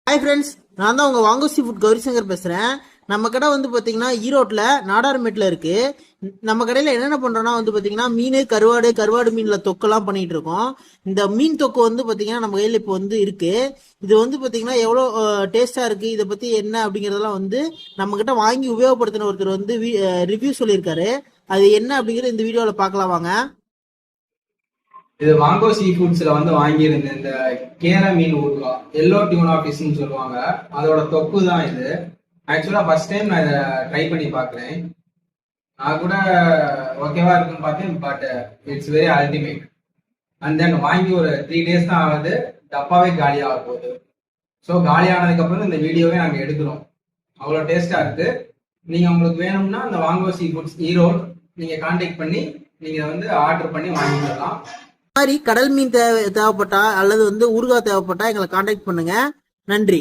Hi friends, நான் தான் உங்கள் வாங்கோ சீ ஃபுட் கௌரிசங்கர் பேசுகிறேன். நம்ம கடை வந்து பார்த்தீங்கன்னா ஈரோட்டில் நாடார்மேட்டில் இருக்குது. நம்ம கடையில் என்னென்ன பண்ணுறோன்னா வந்து பார்த்தீங்கன்னா மீன், கருவாடு மீனில் தொக்கெல்லாம் பண்ணிகிட்டு இருக்கோம். இந்த மீன் தொக்கு வந்து பார்த்தீங்கன்னா நம்ம கையில் இப்போ வந்து இருக்குது. இது வந்து பார்த்தீங்கன்னா எவ்வளோ டேஸ்ட்டாக இருக்குது, இதை பற்றி என்ன அப்படிங்கிறதெல்லாம் வந்து நம்மக்கிட்ட வாங்கி உபயோகப்படுத்தின ஒருத்தர் வந்து ரிவ்யூ சொல்லியிருக்காரு. அது என்ன அப்படிங்கிறது இந்த வீடியோவில் பார்க்கலாம் வாங்க. இது வாங்கோ சீ ஃபுட்ஸ்ல வந்து வாங்கியிருந்தேன். இந்த கேர மீன் ஊறுகாய், எல்லோ டியூனா ஃபிஷ்னு சொல்லுவாங்க, அதோட தொக்கு தான் இது. ஆக்சுவலா ஃபர்ஸ்ட் டைம் நான் இதை ட்ரை பண்ணி பார்க்குறேன். நான் கூட ஓகேவா இருக்குன்னு பார்த்தேன், but it's very ultimate. And then வாங்கி ஒரு 3 days தான் ஆகுது, டப்பாவே காலி ஆக போகுது. ஸோ காலி ஆனதுக்கு அப்புறம் இந்த வீடியோவே நாங்கள் எடுக்கிறோம். அவ்வளோ டேஸ்டா இருக்கு. நீங்க உங்களுக்கு வேணும்னா இந்த வாங்கோ சீ ஃபுட்ஸ் ஈரோடு நீங்க கான்டாக்ட் பண்ணி நீங்க வந்து ஆர்டர் பண்ணி வாங்கிக்கலாம். மாதிரி கடல் மீன் தேவைப்பட்டா அல்லது வந்து ஊறுகாய் தேவைப்பட்டா எங்களை கான்டாக்ட் பண்ணுங்க. நன்றி.